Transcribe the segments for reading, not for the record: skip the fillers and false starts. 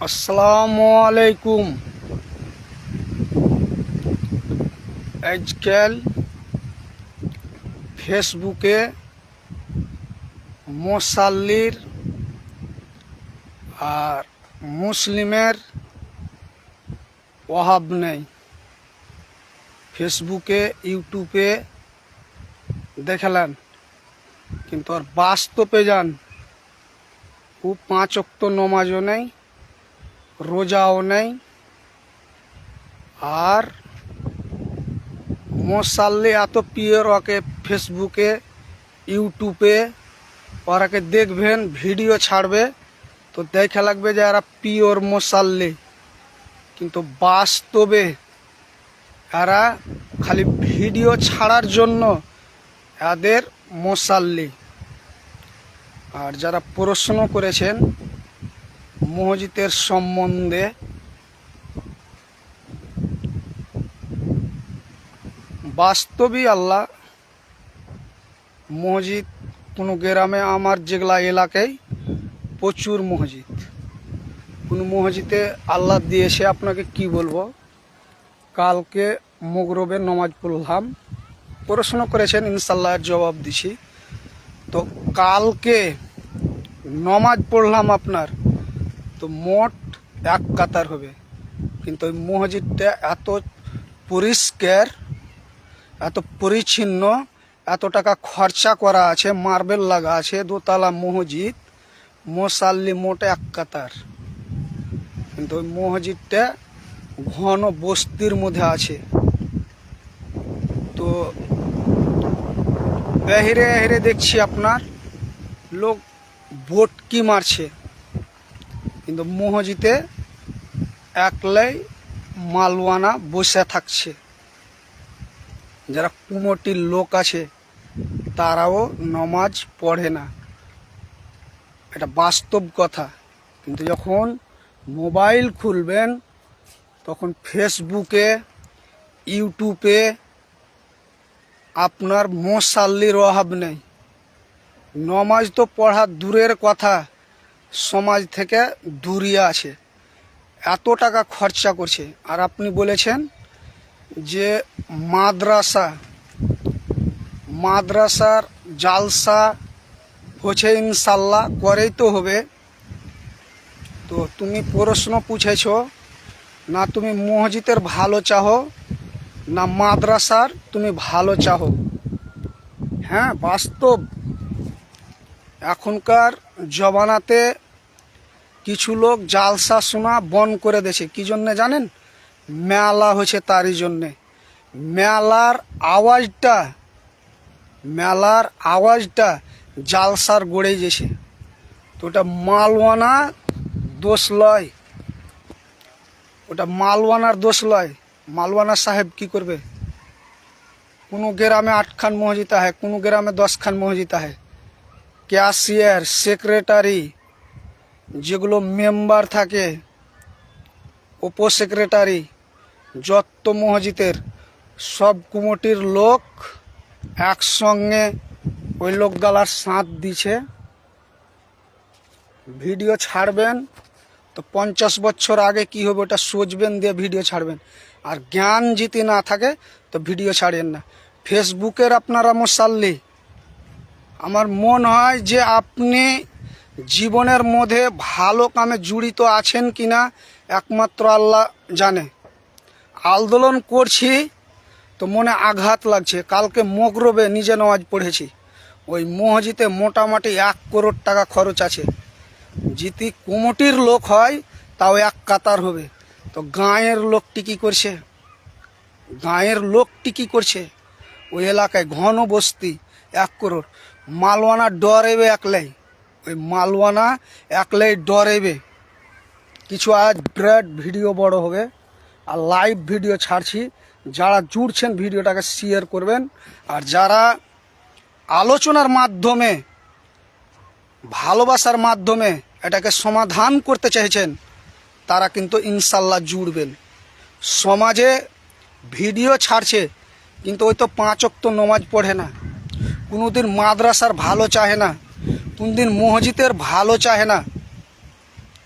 আসসালামু আলাইকুম। আজকাল ফেসবুকে মুসাল্লির আর মুসলিমের অভাব নেই। ফেসবুকে ইউটিউবে দেখালেন, কিন্তু আর বাস্তবে যান, ও 5 ওয়াক্ত নমাজও নেই, রোজাও নেই, আর মুসাল্লি এত পিওর ওকে ফেসবুকে ইউটিউবে ওরাকে দেখবেন, ভিডিও ছাড়বে তো দেখা লাগবে যে এরা পিওর মুসাল্লি, কিন্তু বাস্তবে এরা খালি ভিডিও ছাড়ার জন্য এদের মুসাল্লি। আর যারা প্রশ্ন করেছেন মসজিদের সম্বন্ধে, বাস্তবই আল্লাহ মসজিদ কোনো গ্রামে, আমার যেগুলা এলাকায় প্রচুর মসজিদ, কোনো মসজিদে আল্লাহ দিয়েছে। আপনাকে কি বলবো, কালকে মগরবে নমাজ পড়লাম, প্রশ্ন করেছেন ইনশাল্লাহ জবাব দিছি। তো কালকে নমাজ পড়লাম আপনার, তো মোট 1 কাতার হবে, কিন্তু ওই মসজিদটা এত পরিষ্কার, এত পরিচ্ছন্ন, এত টাকা খরচা করা আছে, মার্বেল লাগা আছে, দোতলা মসজিদ, মুসাল্লি মোটে 1 কাতার, কিন্তু ওই মসজিদটা ঘন বস্তির মধ্যে আছে। তো বাহিরে বাহিরে দেখছি আপনার লোক বটকি মারছে, কিন্তু মসজিদে একলাই মালওয়ানা বসে থাকছে। যারা কুমোটির লোক আছে তারাও নমাজ পড়ে না, এটা বাস্তব কথা। কিন্তু যখন মোবাইল খুলবেন তখন ফেসবুকে ইউটিউবে আপনার মুসাল্লির অভাব নেই। নমাজ তো পড়া দূরের কথা, সমাজ থেকে দূরিয়ে আছে, এত টাকা খরচা করছে। আর আপনি বলেছেন যে মাদ্রাসার জালসা হচ্ছে, ইনশাল্লাহ করেই তো হবে। তো তুমি প্রশ্ন পুছেছ না, তুমি মসজিদের ভালো চাহো না মাদ্রাসার তুমি ভালো চাহো? হ্যাঁ, বাস্তব এখনকার জমানাতে কিছু লোক জালসা শোনা বন্ধ করে দিয়েছে। কি জন্যে জানেন? মেলা হয়েছে তারই জন্যে। মেলার আওয়াজটা জালসার গড়েই যেছে। তো ওটা মালওয়ানা দোষ লয়, ওটা মালওয়ানার দোষ লয়। মালওয়ানা সাহেব কি করবে? কোনো গ্রামে 8 খান মসজিদ আছে, কোনো গ্রামে 10 খান মসজিদ আছে। ক্যাশিয়ার, সেক্রেটারি, যেগুলো মেম্বার থাকে, উপ সেক্রেটারি, যত মসজিদের সব কমিটির লোক একসঙ্গে ওই লোকগালার সাথ দিছে। ভিডিও ছাড়বেন তো 50 বছর আগে কি হবে ওটা সোচবেন, দিয়ে ভিডিও ছাড়বেন। আর জ্ঞান যদি না থাকে তো ভিডিও ছাড়েন না। ফেসবুকের আপনারা মুসাল্লি, আমার মনে হয় যে আপনি জীবনের মধ্যে ভালো কামে জড়িত আছেন কিনা একমাত্র আল্লাহ জানে। আন্দোলন করছি তো মনে আঘাত লাগছে। কালকে মগরবে নিজে নামাজ পড়েছি, ওই মসজিদে মোটামুটি 1 করোড় টাকা খরচ আছে। যদি কমিটির লোক হয় তাও 1 কাতার হবে। তো গাঁয়ের লোকটি কি করছে? ওই এলাকায় ঘন বস্তি, 1 করোড়। মালওয়ানা ডরেবে একলাই, ওই মালওয়ানা একলাই ডরেবে। কিছু আজ ব্রেড ভিডিও বড় হবে আর লাইভ ভিডিও ছাড়ছি। যারা জুড়ছেন ভিডিওটাকে শেয়ার করবেন, আর যারা আলোচনার মাধ্যমে, ভালোবাসার মাধ্যমে এটাকে সমাধান করতে চাইছেন তারা কিন্তু ইনশাল্লাহ জুড়বেন। সমাজে ভিডিও ছাড়ছে কিন্তু ওই তো 5 ওয়াক্ত নমাজ পড়ে না, কোনোদিন মাদ্রাসার ভালো চাহে না, কোনদিন মসজিদের ভালো চাহে না,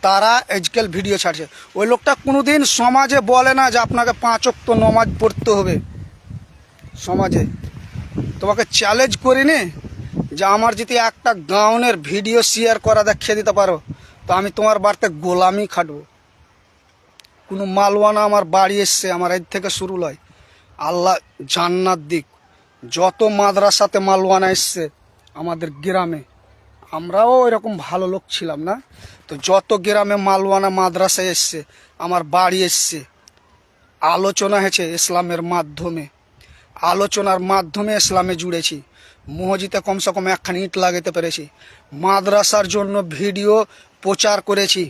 তারা আজকাল ভিডিও ছাড়ছে। ওই লোকটা কোনোদিন সমাজে বলে না যে আপনাকে 5 ওয়াক্ত নামাজ পড়তে হবে। সমাজে তোমাকে চ্যালেঞ্জ করিনি যে আমার যদি একটা গাউনের ভিডিও শেয়ার করা দেখিয়ে দিতে পারো তো আমি তোমার বাড়িতে গোলামি খাটবো। কোনো মালওয়ানা আমার বাড়ি এসছে, আমার এর থেকে শুরু লয়। আল্লাহ জান্নাত দিক। যত মাদ্রাসাতে মালওয়ানা এসছে আমাদের গ্রামে, আমরাও এরকম ভালো লোক ছিলাম না, তো যত গ্রামে মালওয়ানা মাদ্রাসায় এসছে, আমার বাড়ি এসছে, আলোচনা হয়েছে ইসলামের মাধ্যমে, আলোচনার মাধ্যমে ইসলামে জুড়েছি। মসজিদে কমসে কম একখানি ইট লাগাতে পেরেছি। মাদ্রাসার জন্য ভিডিও প্রচার করেছি।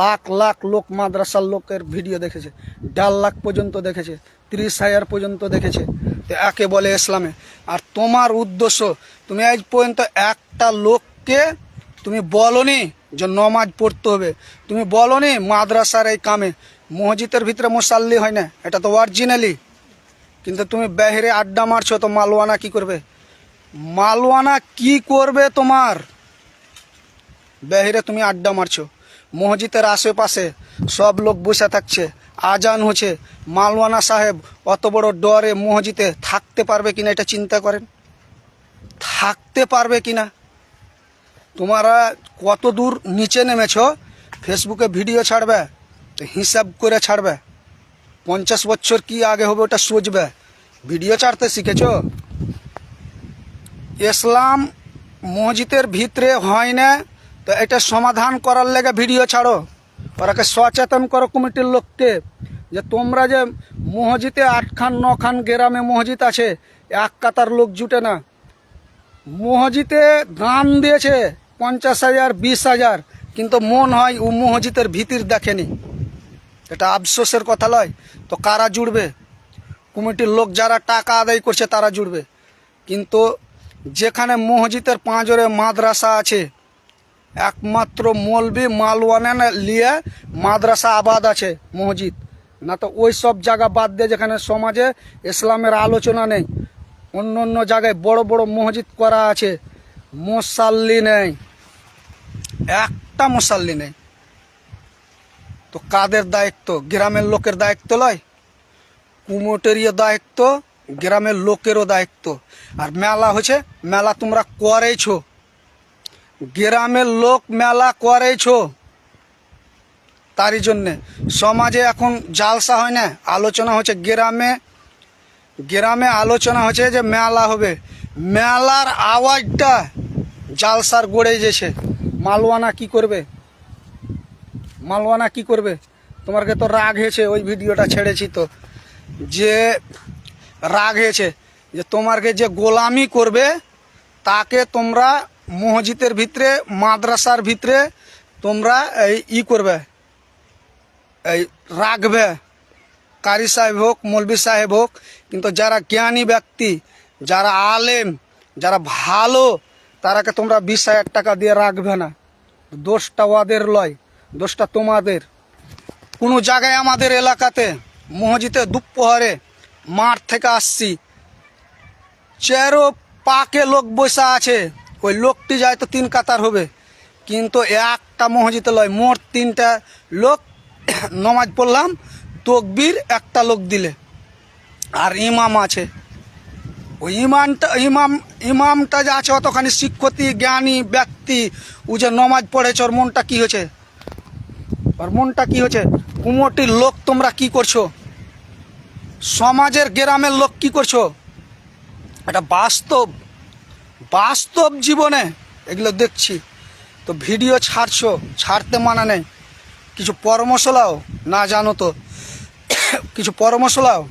লাখ লাখ লোক মাদ্রাসার লোকের ভিডিও দেখেছে, 1.5 লাখ পর্যন্ত দেখেছে, 30,000 পর্যন্ত দেখেছে। তো একে বলে ইসলামে। আর তোমার উদ্দেশ্য, তুমি আজ পর্যন্ত একটা লোককে তুমি বলনি যে নমাজ পড়তে হবে, তুমি বলনি মাদ্রাসার এই কামে। মসজিদের ভিতরে মুসাল্লি হয় না, এটা তো অরিজিনালি। কিন্তু তুমি বাইরে আড্ডা মারছো, তো মালওয়ানা কি করবে? মালওয়ানা কি করবে তোমার? বাইরে তুমি আড্ডা মারছো, মসজিদের আশেপাশে সব লোক বসে থাকছে, আজান হচ্ছে, মালওয়ানা সাহেব অত বড় ডরে মসজিদে থাকতে পারবে কিনা এটা চিন্তা করেন। থাকতে পারবে কিনা? তোমরা কত দূর নিচে নেমেছো? ফেসবুকে ভিডিও ছাড়বে তো হিসাব করে ছাড়বে। 50 বছর কি আগে হবে ওটা সোচবে। ভিডিও ছাড়তে শিখেছো? ইসলাম মসজিদের ভিতরে হয় না, তো এটা সমাধান করার লেগে ভিডিও ছাড়ো। ওরাকে সচেতন করো কমিটির লোককে, যে তোমরা যে মসজিদে 8খান 9খান গ্রামে মসজিদ আছে, এক কাতার লোক জুটে না। মসজিদে দান দিয়েছে 50,000 20,000, কিন্তু মন হয় ও মসজিদের ভিতর দেখেনি। এটা আফসোসের কথা লয়। তো কারা জুড়বে? কমিটির লোক যারা টাকা আদায় করছে তারা জুড়বে। কিন্তু যেখানে মসজিদের পাঁজরে মাদ্রাসা আছে, একমাত্র মৌলবি মালওয়ানা লিয়ে মাদ্রাসা আবাদ আছে মসজিদ, না তো ওই সব জায়গা বাদ দিয়ে যেখানে সমাজে ইসলামের আলোচনা নেই, অন্য অন্য জায়গায় বড় বড় মসজিদ করা আছে, মুসাল্লি নেই, একটা মুসাল্লি নেই। তো কাদের দায়িত্ব? গ্রামের লোকের দায়িত্ব লয়? কুমোটেরও দায়িত্ব, গ্রামের লোকেরও দায়িত্ব। আর মেলা হচ্ছে, মেলা তোমরা করেছো, গ্রামের লোক মেলা করেছো, তারই জন্যে সমাজে এখন জালসা হয় না, আলোচনা হচ্ছে। গ্রামে গ্রামে আলোচনা হচ্ছে যে মেলা হবে, মেলার আওয়াজটা জালসার গড়ে যেছে। মালওয়ানা কি করবে? মালওয়ানা কি করবে? তোমাকে তো রাগ হয়েছে, ওই ভিডিওটা ছেড়েছি তো, যে রাগ হয়েছে যে তোমাকে যে গোলামি করবে তাকে তোমরা মসজিদের ভিতরে মাদ্রাসার ভিতরে তোমরা এই করবে, এই রাখবে, কারি সাহেব হোক মৌলবি সাহেব হোক। কিন্তু যারা জ্ঞানী ব্যক্তি, যারা আলেম, যারা ভালো, তারাকে তোমরা 20,000 টাকা দিয়ে রাখবে না। দোষটা ওদের লয়, দোষটা তোমাদের। কোনো জায়গায় আমাদের এলাকাতে মসজিদে দুপুরে মাঠ থেকে আসছি, চেরো পাকে লোক বসা আছে, ওই লোকটি যায় তো 3 কাতার হবে, কিন্তু একটা মসজিদে লয়, মোট 3টা লোক নমাজ পড়লাম, তকবীর একটা লোক দিলে, আর ইমাম আছে। ওই ইমামটা যে আছে অতখানি শিক্ষিত জ্ঞানী ব্যক্তি, ও যে নমাজ পড়েছে, ওর মনটা কি হয়েছে? ওর মনটা কি হয়েছে? কুমোটির লোক তোমরা কি করছো? সমাজের গ্রামের লোক কি করছো? এটা বাস্তব জীবনে এগুলো দেখছি। তো ভিডিও ছাড়ছো, ছাড়তে মানা নেই। কিছু পরামর্শ লাও, না জানো তো কিছু পরামর্শ লাও,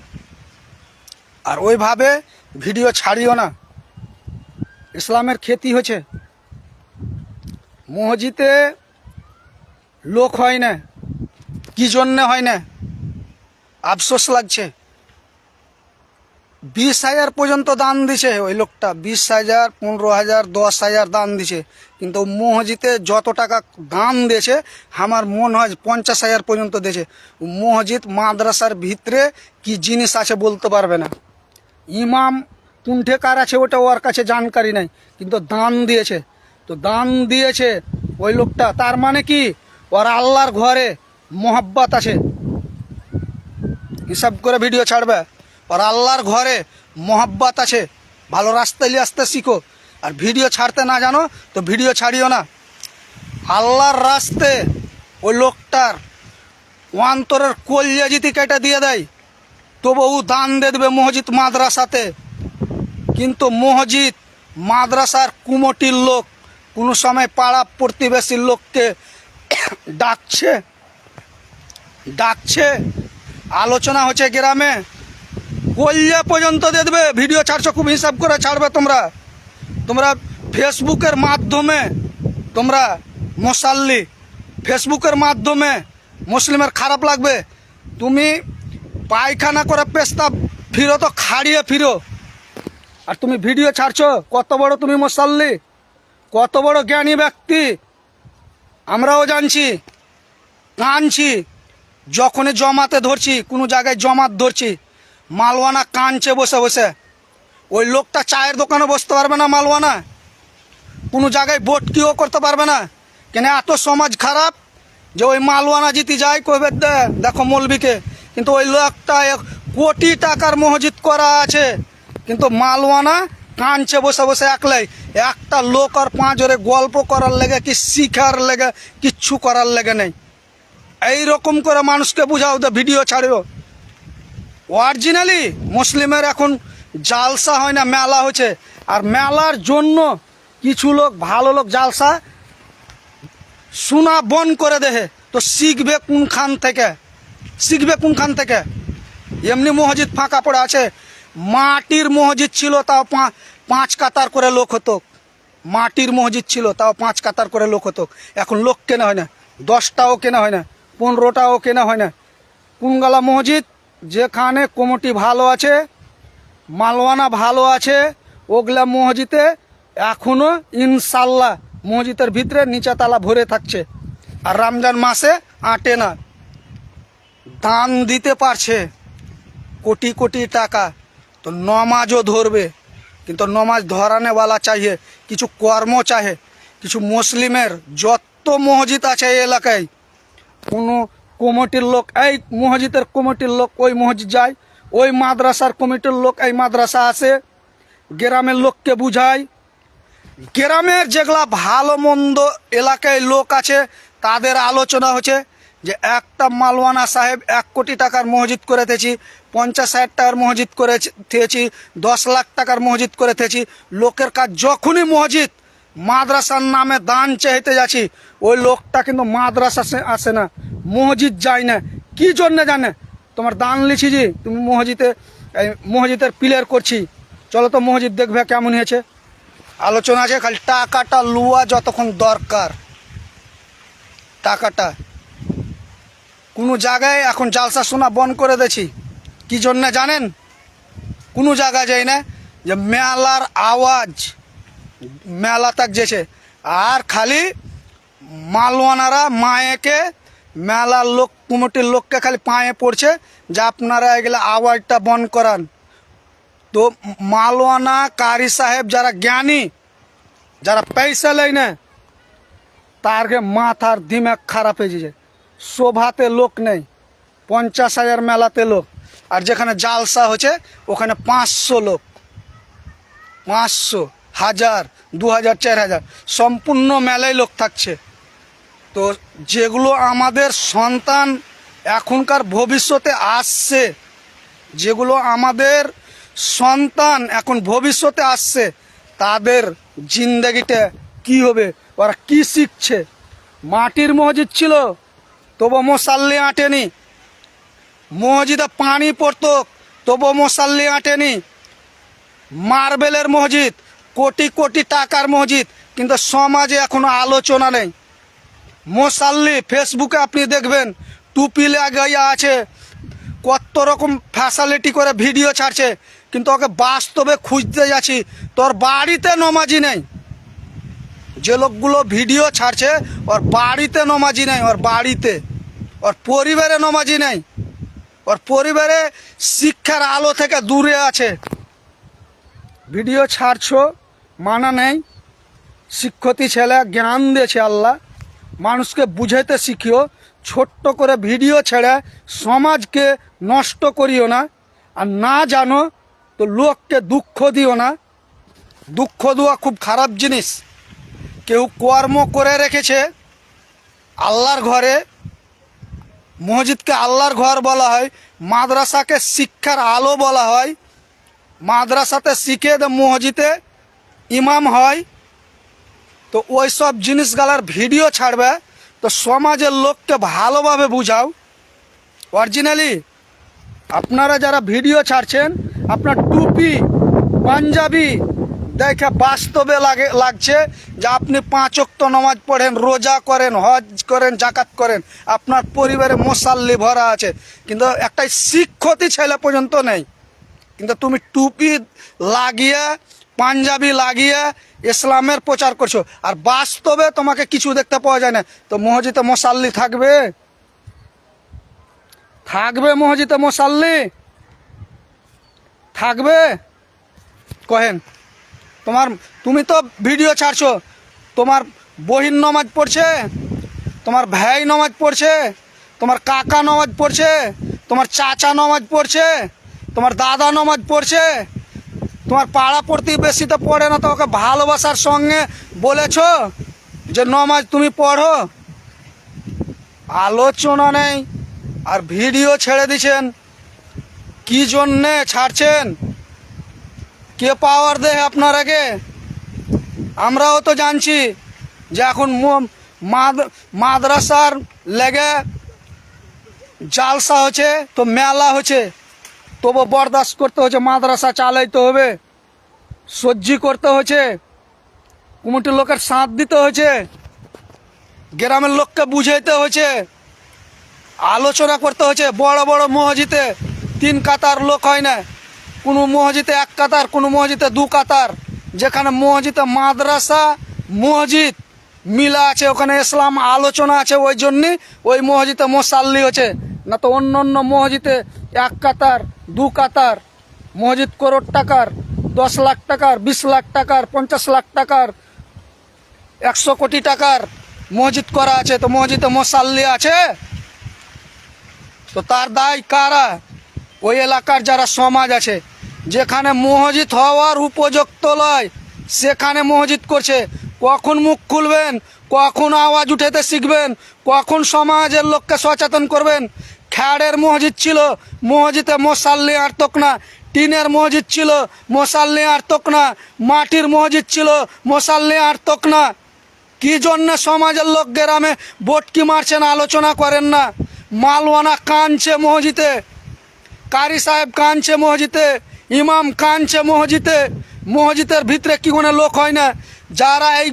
আর ওইভাবে ভিডিও ছাড়িও না। ইসলামের ক্ষতি হচ্ছে। মসজিদে লোক হয় না, কি জন্যে হয় না? আফসোস লাগছে। 20,000 পর্যন্ত দান দিছে ওই লোকটা, 20,000 15,000 10,000 দান দিছে। কিন্তু মসজিদে যত টাকা দান দিয়েছে আমার মনে হয় 50,000 পর্যন্ত দিয়েছে। মসজিদ মাদ্রাসার ভিতরে কি জিনিস আছে বলতে পারবে না। ইমাম কোনঠে কার আছে ওটা ওর কাছে জানকারি নাই, কিন্তু দান দিয়েছে। তো দান দিয়েছে ওই লোকটা, তার মানে কি ওর আল্লাহর ঘরে মোহাব্বত আছে, হিসাব করে ভিডিও ছাড়বে। ওর আল্লাহর ঘরে মোহাব্বত আছে, ভালো রাস্তায় নিয়ে আসতে শিখো। আর ভিডিও ছাড়তে না জানো তো ভিডিও ছাড়িও না। আল্লাহর রাস্তে ওই লোকটার অন্তরের কলিজা যদি কেটে দিয়ে দেয় তবু ও দান দিয়ে দেবে মসজিদ মাদ্রাসাতে। কিন্তু মসজিদ মাদ্রাসার কুমটির লোক কোনো সময় পাড়া প্রতিবেশীর লোককে ডাকছে, আলোচনা হচ্ছে গ্রামে, কলিজা পর্যন্ত দিয়ে দেবে। ভিডিও ছাড়ছো খুব হিসাব করে ছাড়বে। তোমরা ফেসবুকের মাধ্যমে, তোমরা মুসাল্লি, ফেসবুকের মাধ্যমে মুসলিমের খারাপ লাগবে। তুমি পায়খানা করে পেস্তাব ফিরো তো খাড়িয়ে ফিরো, আর তুমি ভিডিও ছাড়ছো। কত বড় তুমি মুসাল্লি, কত বড় জ্ঞানী ব্যক্তি আমরাও জানছি, কাঁদছি। যখনই জমাতে ধরছি, কোনো জায়গায় জমাত ধরছি, মালওয়ানা কাঁদছে বসে বসে। ওই লোকটা চায়ের দোকানে বসতে পারবে না, মালওয়ানা কোনো জায়গায় বটকিও করতে পারবে না। কেন এত সমাজ খারাপ যে ওই মালওয়ানা জিতে যায় কবে দেখো মৌলবীকে। কিন্তু ওই লোকটা কোটি টাকার মসজিদ করা আছে, কিন্তু মালওয়ানা কাঁদছে বসে বসে একলাই। একটা লোক আর পাঁচরে গল্প করার লেগে কি শিখার লেগে কিচ্ছু করার লেগে নেই। এইরকম করে মানুষকে বুঝাও, ভিডিও ছাড়িও। অরিজিনালি মুসলিমের এখন জালসা হয় না, মেলা হচ্ছে। আর মেলার জন্য কিছু লোক, ভালো লোক জালসা শোনা বন করে দেহে, তো শিখবে কোনখান থেকে? এমনি মসজিদ ফাঁকা পড়ে আছে। মাটির মসজিদ ছিল, তাও 5 কাতার করে লোক হতো। মাটির মসজিদ ছিল, তাও 5 কাতার করে লোক হতো। এখন লোক কেনা হয় না, 10টাও কেনা হয় না, 15টাও কেনা হয় না। কোনগালা মসজিদ যেখানে কমিটি ভালো আছে, মালওয়ানা ভালো আছে, ওগুলা মসজিদে এখনো ইনশাল্লাহ মসজিদের ভিতরে নিচে তালা ভরে থাকছে। আর রমজান মাসে আটে না, দান দিতে পারছে কোটি কোটি টাকা। তো নমাজও ধরবে, কিন্তু নমাজ ধরানেওয়ালা চাইয়ে, কিছু কর্ম চাহে। কিছু মুসলিমের যত মসজিদ আছে এই এলাকায়, কোনো কমিটির লোক এই মসজিদের কমিটির লোক ওই মসজিদ যায়, ওই মাদ্রাসার কমিটির লোক এই মাদ্রাসা আসে, গ্রামের লোককে বুঝায়। গ্রামের যেগুলা ভালো মন্দ এলাকায় লোক আছে তাদের আলোচনা হচ্ছে যে একটা মালওয়ানা সাহেব 1 কোটি টাকার মসজিদ করে থেছি, 50-60 টাকার মসজিদ করে থেছি, 10 লাখ টাকার মসজিদ করে থেছি। লোকের কাজ যখনই মসজিদ মাদ্রাসার নামে দান চাইতে যাচ্ছি, ওই লোকটা কিন্তু মাদ্রাসা আসে না, মসজিদ যায় না। কি জন্য জানে? তোমার দান লিছি জি, তুমি মসজিদের পিলার করছি, চলো তো মসজিদ দেখবে কেমন হয়েছে। আলোচনা আছে খালি টাকাটা লুয়া যতক্ষণ দরকার। টাকাটা কোনো জায়গায় এখন জালসা শোনা বন্ধ করে দিয়েছি। কি জন্য জানেন? কোনো জায়গায় যাই না, যে মেলার আওয়াজ মেলা তাক যেছে, আর খালি মালওয়ানারা মায়েকে, মেলার লোক কমিটির লোককে খালি পায়ে পড়ছে যে আপনারা এগুলো আওয়াজটা বন্ধ করান। তো মালওয়ানা কারি সাহেব যারা জ্ঞানী, যারা পয়সা লেয় না, তারকে মাথার দিমাগ খারাপ হয়ে যায়। শোভাতে লোক নেই, 50,000 মেলাতে লোক, আর যেখানে জালসা হচ্ছে ওখানে 500 লোক, 500, 1000, 2000, 4000 সম্পূর্ণ মেলায় লোক থাকছে। তো যেগুলো আমাদের সন্তান এখনকার ভবিষ্যতে আসছে, যেগুলো আমাদের সন্তান এখন ভবিষ্যতে আসছে, তাদের জিন্দগিটা কি হবে, ওরা কি শিখছে? মাটির মসজিদ ছিল তবু মুসাল্লি আঁটেনি, মসজিদে পানি পড়তো তবু মুসাল্লি আঁটেনি। মার্বেলের মসজিদ, কোটি কোটি টাকার মসজিদ, কিন্তু সমাজে এখনো আলোচনা নেই। মুসাল্লি ফেসবুকে আপনি দেখবেন টুপি লাগাইয়া আছে, কত রকম ফ্যাসিলিটি করে ভিডিও ছাড়ছে, কিন্তু ওকে বাস্তবে খুঁজতে যাচ্ছি, তোর বাড়িতে নমাজি নেই। যে লোকগুলো ভিডিও ছাড়ছে ওর বাড়িতে নমাজি নেই, ওর পরিবারে নমাজি নেই, ওর পরিবারে শিক্ষার আলো থেকে দূরে আছে। ভিডিও ছাড়ছো মানা নেই, শিক্ষিত ছেলে, জ্ঞান দিয়েছে আল্লাহ, মানুষকে বুঝাইতে শিখিও, ছোট্ট করে ভিডিও ছেড়ে সমাজকে নষ্ট করিও না। আর না জানো তো লোককে দুঃখ দিও না। দুঃখ দেওয়া খুব খারাপ জিনিস। কেউ কর্ম করে রেখেছে আল্লাহর ঘরে, মসজিদকে আল্লাহর ঘর বলা হয়, মাদ্রাসাকে শিক্ষার আলো বলা হয়, মাদ্রাসাতে শিখে মসজিদে ইমাম হয়। তো ওই সব জিনিসগুলার ভিডিও ছাড়বে তো সমাজের লোককে ভালোভাবে বুঝাও। অরিজিনালি আপনারা যারা ভিডিও ছাড়ছেন, আপনার টুপি পাঞ্জাবি দেখে বাস্তবে লাগছে যে আপনি 5 ওয়াক্ত নামাজ পড়েন, রোজা করেন, হজ করেন, জাকাত করেন, আপনার পরিবারে মুসাল্লি ভরা আছে, কিন্তু একটা শিক্ষিত ছেলে পর্যন্ত নেই। কিন্তু তুমি টুপি লাগিয়ে পাঞ্জাবি লাগিয়ে ইসলামের প্রচার করছো, আর বাস্তবে তোমাকে কিছু দেখতে পাওয়া যায় না। তো মসজিদে মুসাল্লি থাকবে? থাকবে মসজিদে মুসাল্লি? থাকবে? কহেন। তুমি তো ভিডিও ছাড়ছো, তোমার বহিন নামাজ পড়ছে, তোমার ভাই নামাজ পড়ছে, তোমার কাকা নামাজ পড়ছে, তোমার চাচা নামাজ পড়ছে, তোমার দাদা নামাজ পড়ছে, তোমার পাড়া প্রতিবেশী তো পড়ে না, তো ওকে ভালোবাসার সঙ্গে বলেছ যে নামাজ তুমি পড়ো? আলোচনা নেই, আর ভিডিও ছেড়ে দিছেন। কি জন্যে ছাড়ছেন? কে পাওয়ার দেয় আপনারাকে? আমরাও তো জানছি যে এখন মাদ্রাসার লেগে জালসা হচ্ছে, তো মেলা হচ্ছে, তবু বরদাস্ত করতে হচ্ছে, মাদ্রাসা চালাইতে হবে, সহ্য করতে হচ্ছে, কমিটির লোকের সাথ দিতে হয়েছে, গ্রামের লোককে বুঝাইতে হয়েছে, আলোচনা করতে হয়েছে। বড় বড় মসজিদে 3 কাতার লোক হয় না, কোনো মসজিদে 1 কাতার, কোনো মসজিদে 2 কাতার। যেখানে মসজিদে মাদ্রাসা মসজিদ মিলা আছে, ওখানে ইসলাম আলোচনা আছে, ওই জন্যই ওই মসজিদে মুসাল্লি হচ্ছে। না তো অন্য অন্য মসজিদে 1 কাতার 2 কাতার, মসজিদ করোড় টাকার, 10 লাখ টাকার, 20 লাখ টাকার, 50 লাখ টাকার, 100 কোটি টাকার মসজিদ করা আছে, তো মসজিদে মুসাল্লি আছে? তো তার দায় কারা? ওই এলাকার যারা সমাজ আছে, যেখানে মসজিদ হওয়ার উপযুক্ত নয় সেখানে মসজিদ করছে। কখন মুখ খুলবেন, কখন আওয়াজ উঠাতে শিখবেন, কখন সমাজের লোককে সচেতন করবেন? খ্যাড়ের মসজিদ ছিল, মসজিদে মুসাল্লি আর্তক না। টিনের মসজিদ ছিল, মুসাল্লি আর্তক না। মাটির মসজিদ ছিল, মুসাল্লি আর্তক না। কি জন্য সমাজের লোক গ্রামে বটকি মারছেন, আলোচনা করেন না? মালওয়ানা কানছে মসজিদে, কারি সাহেব কানছে মসজিদে, ইমাম কানছে মসজিদে। মসজিদের ভিতরে কি কোনো লোক হয় না? যারা এই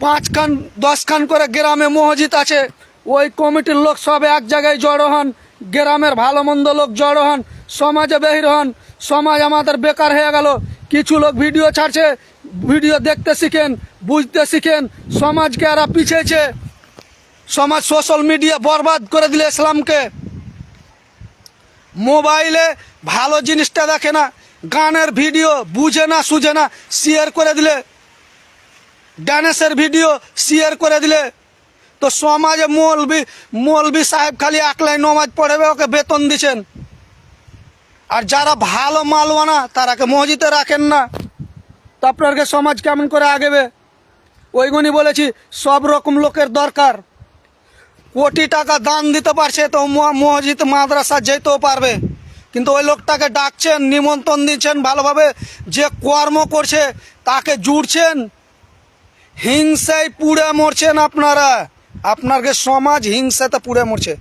5 খান 10 খান করে গ্রামে মসজিদ আছে, ওই কমিটির লোক সব এক জায়গায় জড়ো হন, গ্রামের ভালো মন্দ লোক জড়ো হন, সমাজে বের হন। সমাজ আমাদের বেকার হয়ে গেল। কিছু লোক ভিডিও ছাড়ছে, ভিডিও দেখতে শিখেন, বুঝতে শিখেন। সমাজকে এরা পিছিয়েছে, সমাজ সোশ্যাল মিডিয়া বরবাদ করে দিলে ইসলামকে। মোবাইলে ভালো জিনিসটা দেখে না, গানের ভিডিও বুঝে না সুঝে না, শেয়ার করে দিলে, ড্যান্সের ভিডিও শেয়ার করে দিলে, তো সমাজে মৌলবি সাহেব খালি একলাই নমাজ পড়াবে, ওকে বেতন দিচ্ছেন। আর যারা ভালো মালওয়ানা তারাকে মসজিদে রাখেন না, তো আপনাকে সমাজ কেমন করে আগেবে? ওইগুনি বলেছি, সব রকম লোকের দরকার। কোটি টাকা দান দিতে পারছে তো মসজিদ মাদ্রাসা যেতেও পারবে, কিন্তু ওই লোকটাকে ডাকছেন, নিমন্ত্রণ দিচ্ছেন ভালোভাবে, যে কর্ম করছে তাকে জুড়ছেন। হিংসায় পুড়ে মরছেন আপনারা, আপনাকে সমাজ হিংসাতে পুড়ে মরছে।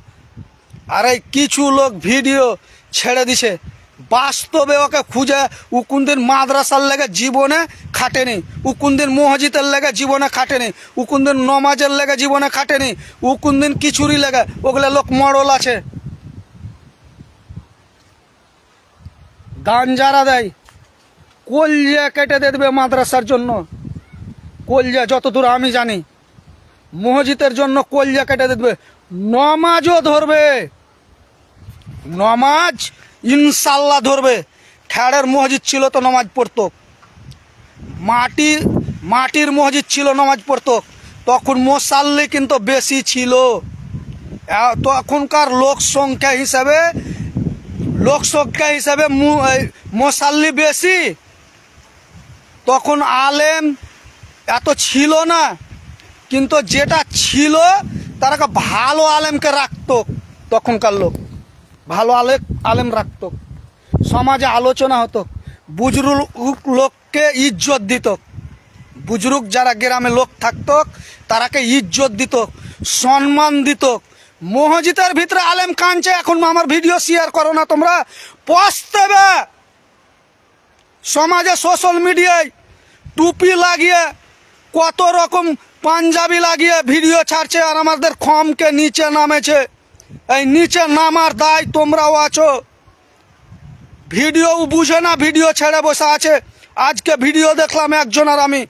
আর এই কিছু লোক ভিডিও ছেড়ে দিছে, বাস্তবে ওকে খুঁজে ও কোনদিন মাদ্রাসার লেগে জীবনে খাটেনি, ও কোনদিন মসজিদের লেগে জীবনে খাটেনি, ও কোনদিন নমাজের লেগে জীবনে খাটেনি, ও কোনদিন কিছুরই লেগে। ওগুলো লোক মরল আছে। দান যারা দেয়, কলজা কেটে দিয়ে দেবে মাদ্রাসার জন্য, কলজা যতদূর আমি জানি, মসজিদের জন্য কলজা কেটে দিয়ে দেবে। নমাজও ধরবে, নমাজ ইনশাল্লাহ ধরবে। খ্যাড়ের মসজিদ ছিল তো নমাজ পড়তো, মাটির মসজিদ ছিল নমাজ পড়তো, তখন মোসাল্লি কিন্তু বেশি ছিল। তখনকার লোক সংখ্যা হিসাবে মোসাল্লি বেশি। তখন আলেম এত ছিল না, কিন্তু যেটা ছিল তারা ভালো আলেমকে রাখতো। তখনকার লোক ভালো আলেম রাখতো, সমাজে আলোচনা হতো, বুজরুক লোককে ইজ্জত দিত। বুজরুক যারা গ্রামে লোক থাকতো তারাকে ইজ্জত দিত, সম্মান দিত। মসজিদের ভিতরে আলেম কাঁদছে, এখন আমার ভিডিও শেয়ার করো না তোমরা, পস্তাবে। সমাজে সোশ্যাল মিডিয়ায় টুপি লাগিয়ে কত রকম পাঞ্জাবি লাগিয়ে ভিডিও ছাড়ছে, আর আমাদের খমকে নিচে নামেছে। এই নিচে নামার দায় তোমরাও আছো। ভিডিও বুঝে না, ভিডিও ছেড়ে বসে আছে। আজকে ভিডিও দেখলাম একজন, আর আমি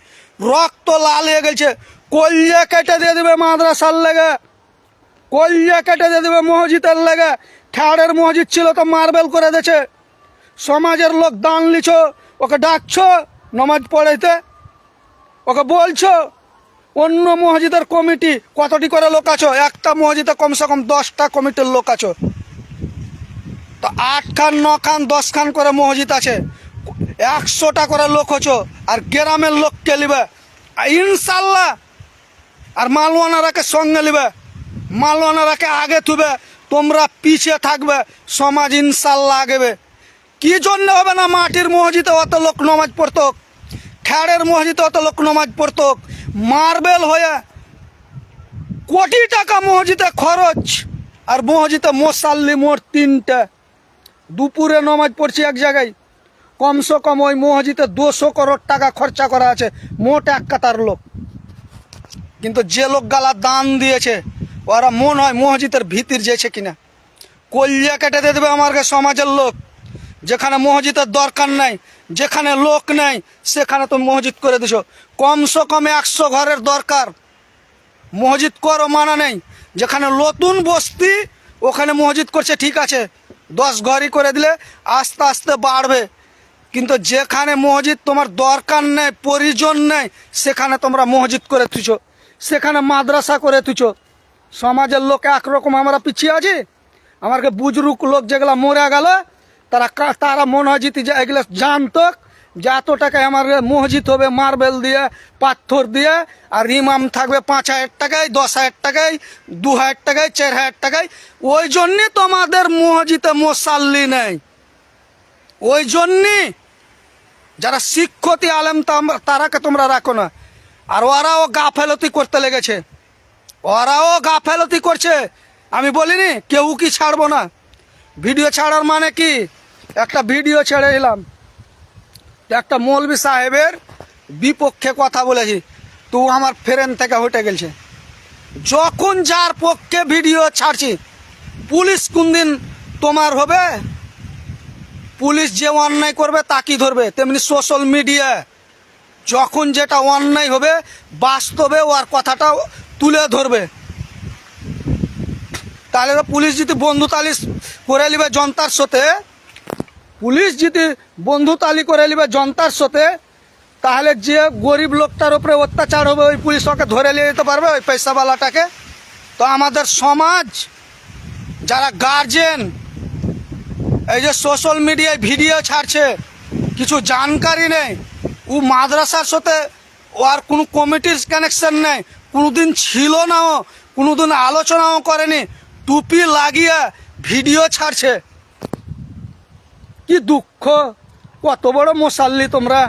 রক্ত লাল হয়ে গেছে। কল্যা কেটে দিয়ে দেবে মাদ্রাসার লেগে, কল্যা কেটে দিয়ে দেবে মসজিদের লেগে। খ্যাড়ের মসজিদ ছিল তো মার্বেল করে দিয়েছে। সমাজের লোক দান লিছ, ওকে ডাকছো নামাজ পড়াইতে, ওকে বলছো। অন্য মসজিদের কমিটি কতটি করে লোক আছো? একটা মসজিদে কমসে কম 10টা কমিটির লোক আছো, তো 8 খান 9 খান 10 খান করে মসজিদ আছে, 100টা করে লোক হছো। আর গ্রামের লোককে নিবে ইনশাল্লাহ, আর মালওয়ানারাকে সঙ্গে নিবে, মালওয়ানারাকে আগে থুবে, তোমরা পিছিয়ে থাকবে, সমাজ ইনশাল্লাহ আগেবে। কি জন্য হবে না? মাটির মসজিদে অত লোক নামাজ পড়তো, খ্যাড়ের মসজিদে অত লোক নামাজ পড়তো। মার্বেল হয়ে কোটি টাকা মসজিদে খরচ, আর মসজিদে মোসাল্লি মোট 3টে। দুপুরে নামাজ পড়ছি এক জায়গায়, কমসে কম ওই মসজিদে 200 করোড় টাকা খরচা করা আছে, মোট এক কাতার লোক। কিন্তু যে লোক গালা দান দিয়েছে, ওরা মন হয় মসজিদের ভিতর যেছে কিনা। কল্যা কেটে দিয়ে দেবে আমাকে সমাজের লোক। যেখানে মসজিদের দরকার নাই, যেখানে লোক নেই, সেখানে তুমি মসজিদ করে দিছো। কমসে কম 100 ঘরের দরকার, মসজিদ করো মানা নেই। যেখানে নতুন বস্তি ওখানে মসজিদ করছে, ঠিক আছে, 10 ঘরই করে দিলে আস্তে আস্তে বাড়বে। কিন্তু যেখানে মসজিদ তোমার দরকার নেই, প্রয়োজন নেই, সেখানে তোমরা মসজিদ করে তুছো, সেখানে মাদ্রাসা করে তুছো। সমাজের লোক একরকম আমরা পিছিয়ে আছি। আমাকে বুজরুক লোক যেগুলা মরে গেল, তারা মনে হয় জিতে যায়, এগুলো জানতো যে এত টাকায় আমার মসজিদ হবে মার্বেল দিয়ে, পাথর দিয়ে, আর ইমাম থাকবে 5,000 টাকায়, 10,000 টাকায়, 2,000 টাকায়, 4,000 টাকায়। ওই জন্যে তোমাদের মসজিদে মোসাল্লি নেই। ওই জন্যে যারা শিক্ষিত আলেম তারাকে তোমরা রাখো না। আর ওরাও গাফেলতি করতে লেগেছে, ওরাও গাফেলতি করছে। আমি বলিনি কেউ কি ছাড়বো না। ভিডিও ছাড়ার মানে কি? একটা ভিডিও ছেড়ে এলাম, একটা মৌলবি সাহেবের বিপক্ষে কথা বলেছি, তো আমার ফ্রেন্ড থেকে হটে গেছে। যখন যার পক্ষে ভিডিও ছাড়ছি, পুলিশ কোন দিন তোমার হবে? পুলিশ যে অন্যায় করবে তাকেই ধরবে। তেমনি সোশ্যাল মিডিয়া যখন যেটা অন্যায় হবে, বাস্তবে ওর কথাটা তুলে ধরবে। তাহলে পুলিশ যদি বন্ধুতালি করে নিবে জনতার সাথে, পুলিশ যদি বন্ধুতালি করে নিবে জনতার সাথে, তাহলে যে গরিব লোকটার উপরে অত্যাচার হবে ওই পুলিশ ওকে ধরে নিয়ে যেতে পারবে, ওই পয়সাওয়ালাটাকে। তো আমাদের সমাজ যারা গার্জেন, এই যে সোশ্যাল মিডিয়ায় ভিডিও ছাড়ছে, কিছু জানকারি নেই, ও মাদ্রাসার সাথে ওর কোনো কমিটির কানেকশন নেই, কোনোদিন ছিল নাও, কোনোদিন আলোচনাও করেনি, টুপি লাগিয়ে ভিডিও ছাড়ছে। কি দুঃখ! কত বড় মোসাল্লি তোমরা!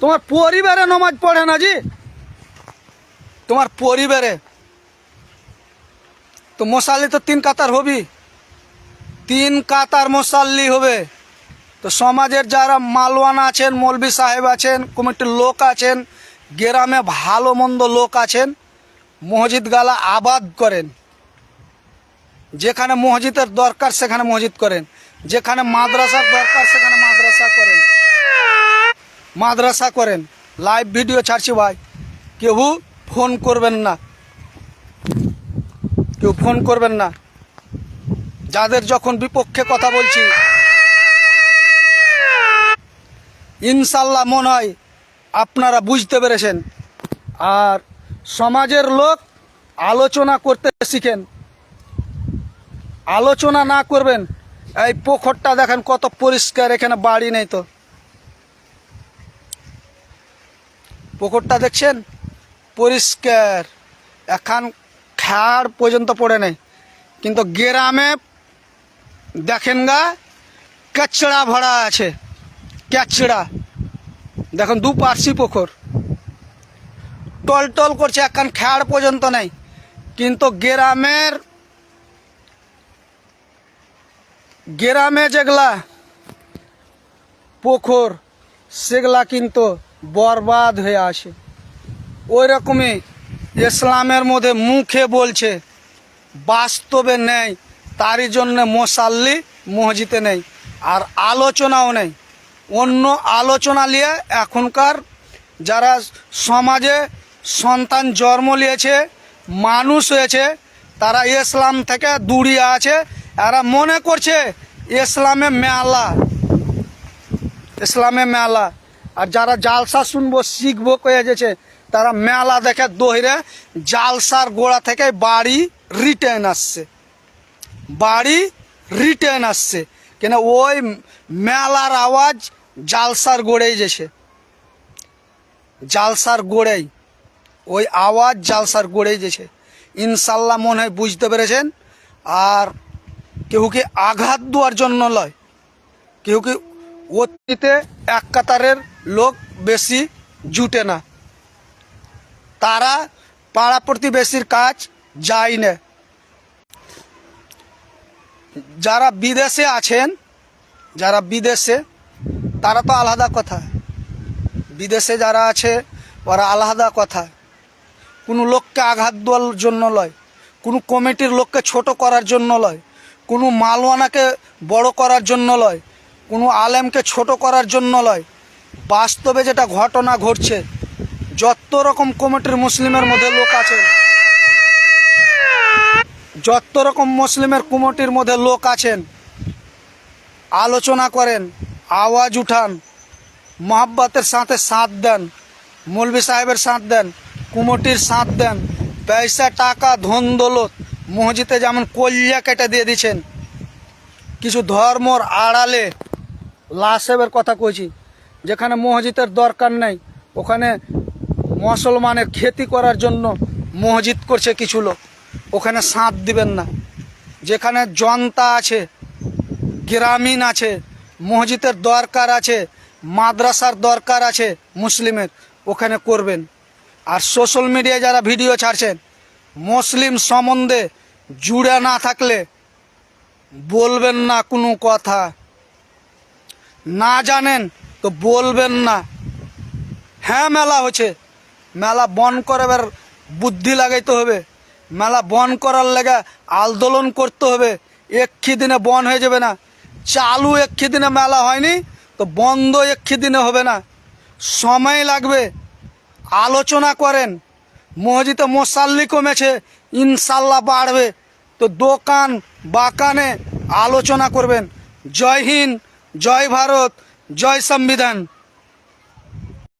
তোমার পরিবারে নামাজ পড়ে না জি? তোমার পরিবারে তো মোসাল্লি তো 3 কাতার হবি, 3 কাতার মোসাল্লি হবে। তো সমাজের যারা মালওয়ান আছেন, মৌলবি সাহেব আছেন, কমিটির লোক আছেন, গ্রামে ভালো মন্দ লোক আছেন, মসজিদ গালা আবাদ করেন। যেখানে মসজিদের দরকার সেখানে মসজিদ করেন, যেখানে মাদ্রাসার দরকার সেখানে মাদ্রাসা করেন। লাইভ ভিডিও ছাড়ছি ভাই, কেউ ফোন করবেন না, কেউ ফোন করবেন না। যাদের যখন বিপক্ষে কথা বলছি, ইনশাল্লাহ মনে হয় আপনারা বুঝতে পেরেছেন। আর সমাজের লোক আলোচনা করতে শিখেন। আলোচনা না করবেন। এই পুকুরটা দেখেন কত পরিষ্কার, এখানে বাড়ি নেই তো। পুকুরটা দেখছেন পরিষ্কার, এখন খাড় পর্যন্ত পড়ে নেই। কিন্তু গ্রামে দেখেন গা কাচড়া ভরা আছে, ক্যাচড়া। দেখুন দুপার্শ্ব পুকুর টল টল করছে, এখন খাড় পর্যন্ত নেই। কিন্তু গ্রামে যেগুলা পুকুর সেগুলা কিন্তু বরবাদ হয়ে আসে। ওই রকমই ইসলামের মধ্যে মুখে বলছে, বাস্তবে নেই। তারই জন্য মশাল্লি মসজিদে নেই, আর আলোচনাও নেই। অন্য আলোচনা নিয়ে এখনকার যারা সমাজে সন্তান জন্ম নিয়েছে, মানুষ হয়েছে, তারা ইসলাম থেকে দূরিয়ে আছে। এরা মনে করছে ইসলামে মেলা। আর যারা জালসা শুনবো শিখবো কয়ে গেছে, তারা মেলা দেখে দহিরে জালসার গোড়া থেকে বাড়ি রিটার্ন আসছে। কেন ওই মেলার আওয়াজ জালসার গোড়েই যেছে, ওই আওয়াজ জালসার গোড়েই যেছে। ইনশাল্লাহ মনে হয় বুঝতে পেরেছেন। আর কেউকে আঘাত দেওয়ার জন্য নয়, কেউকে অতীতে এক কাতারের লোক বেশি জুটে না, তারা পাড়া প্রতিবেশীর কাজ যায় না। যারা বিদেশে আছেন, তারা তো আলাদা কথা। বিদেশে যারা আছে ওরা আলাদা কথা। কোনো লোককে আঘাত দেওয়ার জন্য নয়, কোনো কমিটির লোককে ছোট করার জন্য নয়, কোনো মালওয়ানাকে বড় করার জন্য নয়, কোনো আলেমকে ছোট করার জন্য নয়। বাস্তবে যেটা ঘটনা ঘটছে, যত রকম কমিটির মুসলিমের মধ্যে লোক আছেন, যত রকম মুসলিমের কমিটির মধ্যে লোক আছেন, আলোচনা করেন, আওয়াজ উঠান, মহাব্বতের সাথে সাথ দেন, মৌলভী সাহেবের সাথ দেন, কমিটির সাথ দেন। পয়সা টাকা ধন দৌলত মসজিদে যেমন কলিয়া কেটে দিয়ে দিচ্ছেন, কিছু ধর্মর আড়ালে লাশেবের কথা কইছি, যেখানে মসজিদের দরকার নেই ওখানে মুসলমানের খেতি করার জন্য মসজিদ করছে কিছু লোক, ওখানে সাথ দিবেন না। যেখানে জনতা আছে, গ্রামীণ আছে, মসজিদের দরকার আছে, মাদ্রাসার দরকার আছে মুসলিমের, ওখানে করবেন। আর সোশ্যাল মিডিয়ায় যারা ভিডিও ছাড়ছেন, মুসলিম সম্বন্ধে জুড়ে না থাকলে বলবেন না কোনো কথা, না জানেন তো বলবেন না। হ্যাঁ মেলা হচ্ছে, মেলা বন্ধ করাবার বুদ্ধি লাগাইতে হবে। মেলা বন্ধ করার লেগে আন্দোলন করতে হবে। একই দিনে বন্ধ হয়ে যাবে না। চালু একই দিনে মেলা হয়নি তো বন্ধ একই দিনে হবে না, সময় লাগবে। আলোচনা করেন। মসজিদে মুসাল্লি কমেছে, ইনশাল্লাহ বাড়বে। তো দোকান বাকানে আলোচনা করবেন। জয় হিন্দ, জয় ভারত, জয় সংবিধান।